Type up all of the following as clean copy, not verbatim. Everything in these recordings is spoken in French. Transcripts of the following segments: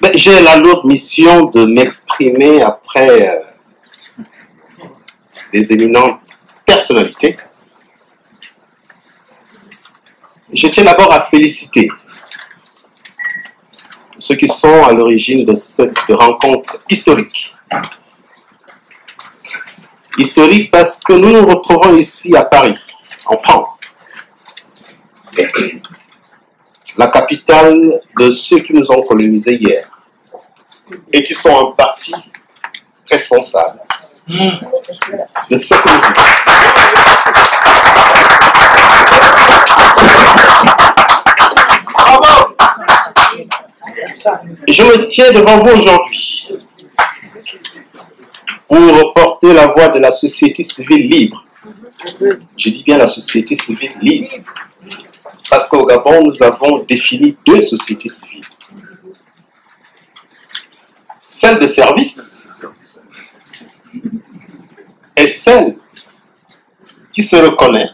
Ben, j'ai la lourde mission de m'exprimer après des éminentes personnalités. Je tiens d'abord à féliciter ceux qui sont à l'origine de cette rencontre historique. Historique parce que nous nous retrouvons ici à Paris, en France, la capitale de ceux qui nous ont colonisés hier et qui sont en partie responsables de ce que nous vivons. Je me tiens devant vous aujourd'hui pour porter la voix de la société civile libre. Je dis bien la société civile libre. Parce qu'au Gabon, nous avons défini deux sociétés civiles. Celle de service et celle qui se reconnaît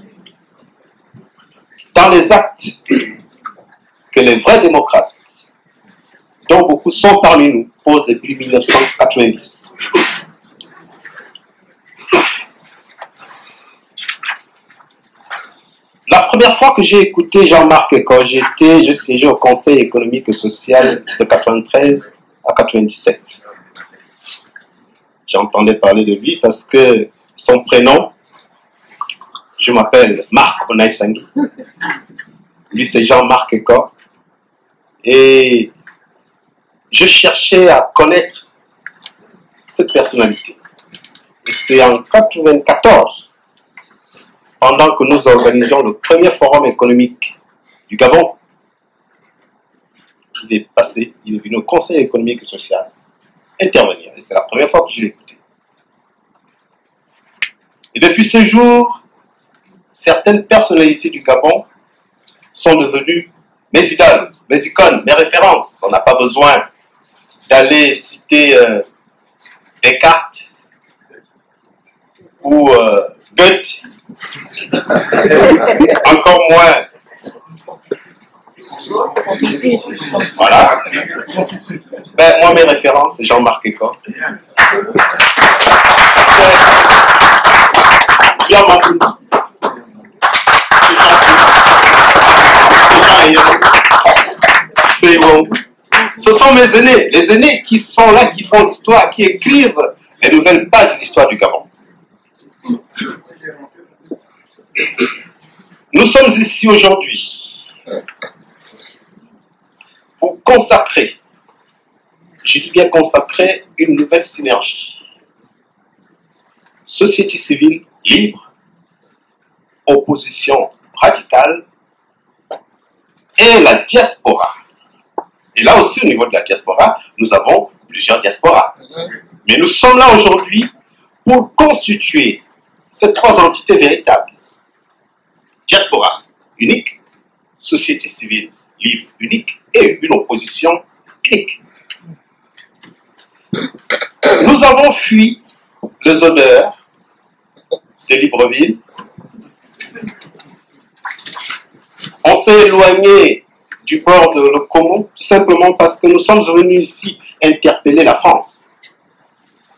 dans les actes que les vrais démocrates, dont beaucoup sont parmi nous, posent depuis 1990. La première fois que j'ai écouté Jean-Marc Eko, je siégeais au Conseil économique et social de 93 à 97. J'entendais parler de lui parce que son prénom, je m'appelle Marc Onaïsangui. Lui, c'est Jean-Marc Eko. Et je cherchais à connaître cette personnalité. Et c'est en 94, pendant que nous organisions le premier forum économique du Gabon, il est passé, il est venu au Conseil économique et social intervenir. Et c'est la première fois que je l'ai écouté. Et depuis ce jour, certaines personnalités du Gabon sont devenues mes idoles, mes icônes, mes références. On n'a pas besoin d'aller citer Descartes ou Goethe, encore moins. Voilà. Ben, moi, mes références, c'est Jean-Marc Eko. C'est bon. Ce sont mes aînés, les aînés qui sont là, qui font l'histoire, qui écrivent les nouvelles pages de l'histoire du Gabon. Nous sommes ici aujourd'hui pour consacrer, je dis bien consacrer, une nouvelle synergie. Société civile libre, opposition radicale et la diaspora. Et là aussi, au niveau de la diaspora, nous avons plusieurs diasporas. Mais nous sommes là aujourd'hui pour constituer ces trois entités véritables. Diaspora unique, société civile libre unique et une opposition unique. Nous avons fui les odeurs de Libreville. On s'est éloigné du bord de l'Okomo, tout simplement parce que nous sommes venus ici interpeller la France.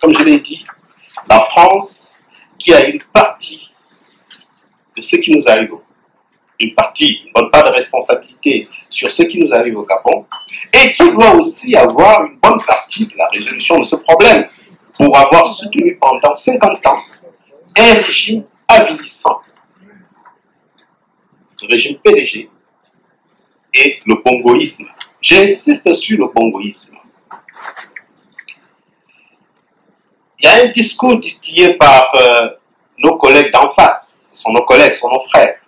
Comme je l'ai dit, la France qui a une partie de ce qui nous arrive, une partie, une bonne part de responsabilité sur ce qui nous arrive au Gabon, et qui doit aussi avoir une bonne partie de la résolution de ce problème, pour avoir soutenu pendant 50 ans un régime avilissant, le régime PDG, et le bongoïsme. J'insiste sur le bongoïsme. Il y a un discours distillé par nos collègues d'en face, ce sont nos collègues, ce sont nos frères.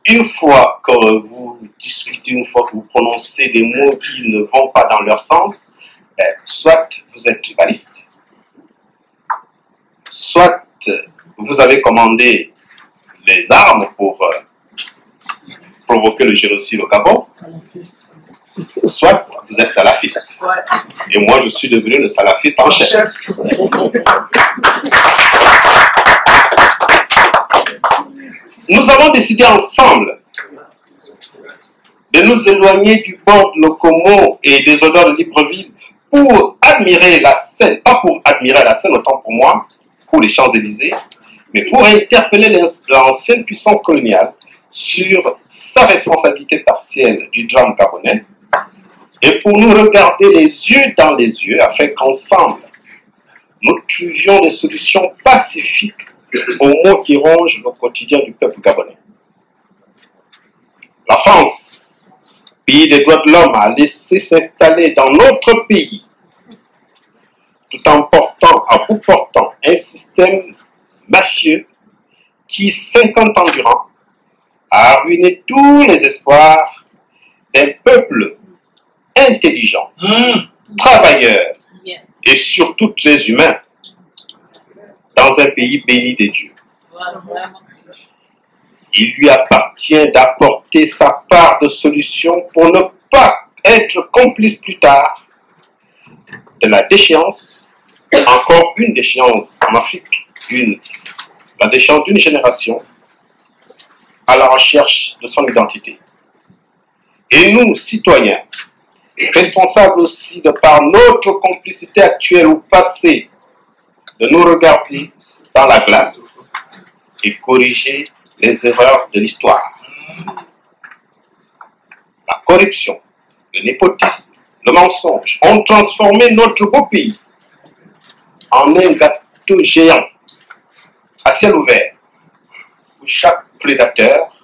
Une fois que vous discutez, une fois que vous prononcez des mots qui ne vont pas dans leur sens, soit vous êtes tribaliste, soit vous avez commandé les armes pour provoquer le génocide au Gabon, soit vous êtes salafiste. Et moi, je suis devenu le salafiste en chef. Nous avons décidé ensemble de nous éloigner du bord de l'Okomo et des odeurs de Libreville pour admirer la Seine, pas pour admirer la Seine, autant pour moi, pour les Champs-Élysées, mais pour interpeller l'ancienne puissance coloniale sur sa responsabilité partielle du drame gabonais et pour nous regarder les yeux dans les yeux afin qu'ensemble, nous trouvions des solutions pacifiques aux maux qui rongent le quotidien du peuple gabonais. La France, pays des droits de l'homme, a laissé s'installer dans notre pays tout en bout portant un système mafieux qui, 50 ans durant, a ruiné tous les espoirs d'un peuple intelligent, travailleur et surtout très humain dans un pays béni des dieux. Il lui appartient d'apporter sa part de solution pour ne pas être complice plus tard de la déchéance, encore une déchéance en Afrique, la déchéance d'une génération à la recherche de son identité. Et nous, citoyens, responsables aussi de par notre complicité actuelle ou passée, de nous regarder dans la glace et corriger les erreurs de l'histoire. La corruption, le népotisme, le mensonge ont transformé notre beau pays en un gâteau géant à ciel ouvert où chaque prédateur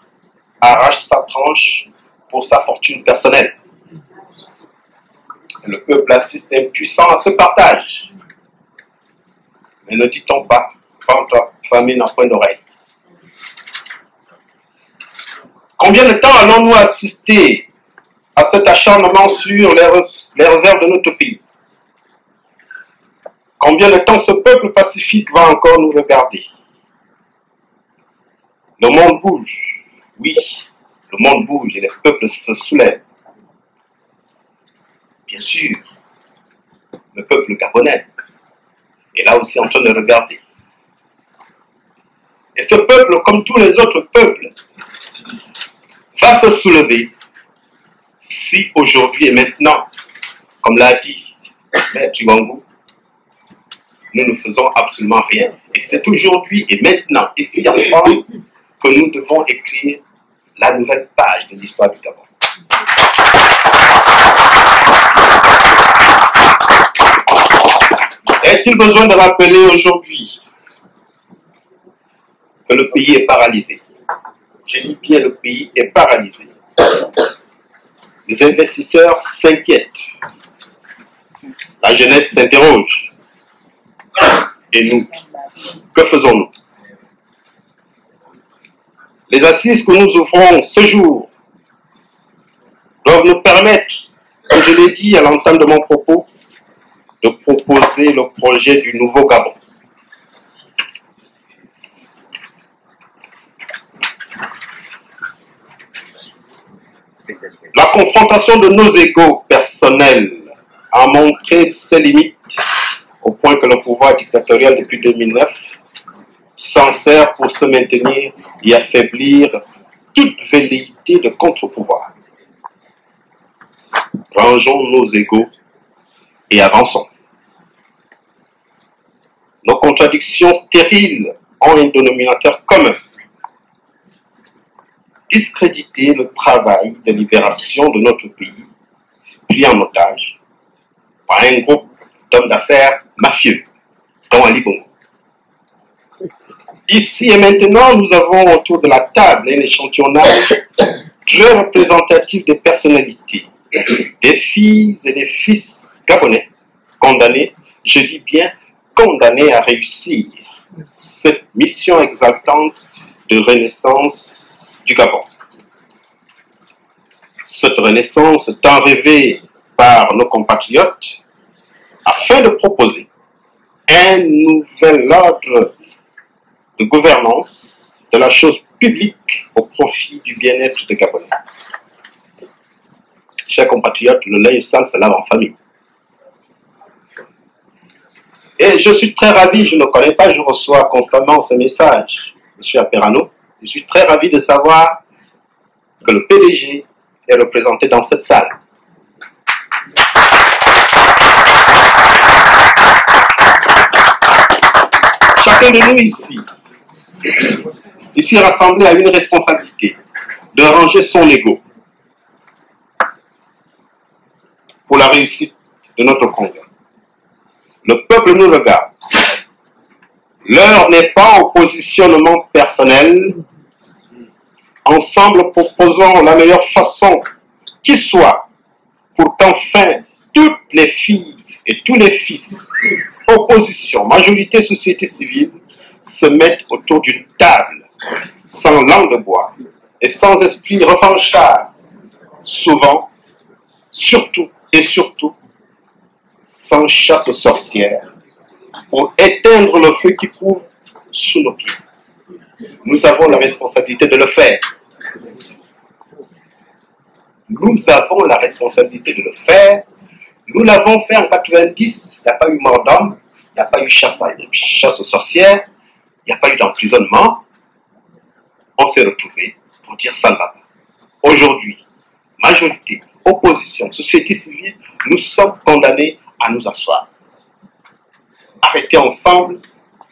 arrache sa tranche pour sa fortune personnelle. Le peuple assiste impuissant à ce partage. Mais ne dit-on pas, quand la famine n'a point d'oreille. Combien de temps allons-nous assister à cet acharnement sur les réserves de notre pays? Combien de temps ce peuple pacifique va encore nous regarder? Le monde bouge, oui, le monde bouge et les peuples se soulèvent. Bien sûr, le peuple gabonais est là aussi en train de regarder. Et ce peuple, comme tous les autres peuples, va se soulever si aujourd'hui et maintenant, comme l'a dit M. Tibangou, nous ne faisons absolument rien. Et c'est aujourd'hui et maintenant, ici en France, que nous devons écrire la nouvelle page de l'histoire du Gabon. Est-il besoin de rappeler aujourd'hui que le pays est paralysé? Je dis bien, le pays est paralysé. Les investisseurs s'inquiètent. La jeunesse s'interroge. Et nous, que faisons-nous? Les assises que nous ouvrons ce jour doivent nous permettre, comme je l'ai dit à l'entame de mon propos, de proposer le projet du nouveau Gabon. La confrontation de nos égos personnels a montré ses limites au point que le pouvoir dictatorial depuis 2009 s'en sert pour se maintenir et affaiblir toute velléité de contre-pouvoir. Rangeons nos égos et avançons. Nos contradictions stériles ont un dénominateur commun. Discréditer le travail de libération de notre pays, pris en otage par un groupe d'hommes d'affaires mafieux, dont Ali Bongo. Ici et maintenant, nous avons autour de la table un échantillonnage très représentatif des personnalités, des filles et des fils gabonais, condamnés, je dis bien condamnés à réussir cette mission exaltante de renaissance du Gabon. Cette renaissance tant rêvée par nos compatriotes afin de proposer un nouvel ordre de gouvernance de la chose publique au profit du bien-être des Gabonais. Chers compatriotes, le linge sale se lave en famille. Et je suis très ravi, je ne connais pas, je reçois constamment ces messages, M. Aperano. Je suis très ravi de savoir que le PDG est représenté dans cette salle. Chacun de nous ici rassemblé, a une responsabilité de ranger son ego pour la réussite de notre congrès. Le peuple nous regarde. L'heure n'est pas au positionnement personnel. Ensemble, proposons la meilleure façon qui soit pour qu'enfin toutes les filles et tous les fils, opposition, majorité, société civile, se mettent autour d'une table, sans langue de bois et sans esprit revanchard, souvent, surtout et surtout, sans chasse aux sorcières, pour éteindre le feu qui couvre sous nos pieds. Nous avons la responsabilité de le faire. Nous avons la responsabilité de le faire. Nous l'avons fait en 90, il n'y a pas eu mort d'homme, il n'y a pas eu chasse aux sorcières, il n'y a pas eu d'emprisonnement. On s'est retrouvés pour dire ça là-bas. Aujourd'hui, majorité, opposition, société civile, nous sommes condamnés à nous asseoir. Arrêter ensemble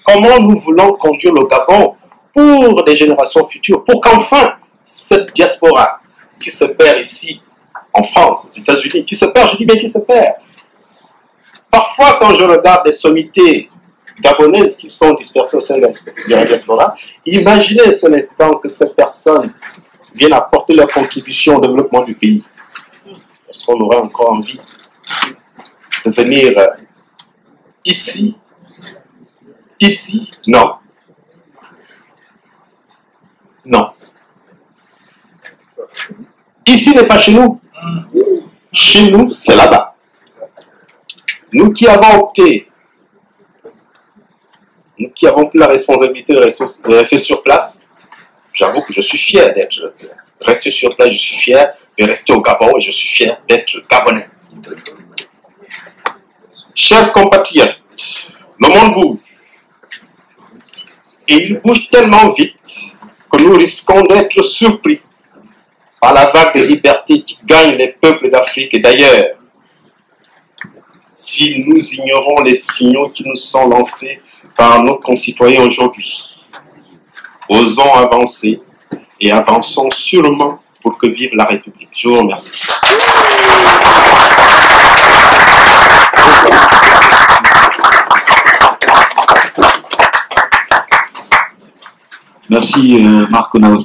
comment nous voulons conduire le Gabon pour des générations futures, pour qu'enfin cette diaspora qui se perd ici, en France, aux États-Unis, qui se perd, je dis bien qui se perd. Parfois, quand je regarde des sommités gabonaises qui sont dispersées au sein de la diaspora, imaginez ce instant que ces personnes viennent apporter leur contribution au développement du pays. Est-ce qu'on aurait encore envie de venir ici? Ici? Non. Non. Ici n'est pas chez nous. Chez nous, c'est là-bas. Nous qui avons opté, nous qui avons pris la responsabilité de rester sur place, j'avoue que je suis fier d'être resté sur place, je suis fier de rester au Gabon et je suis fier d'être Gabonais. Chers compatriotes, le monde bouge. Et il bouge tellement vite que nous risquons d'être surpris par la vague de liberté qui gagne les peuples d'Afrique et d'ailleurs. Si nous ignorons les signaux qui nous sont lancés par nos concitoyens aujourd'hui, osons avancer et avançons sûrement pour que vive la République. Je vous remercie. Merci Marc Onaos.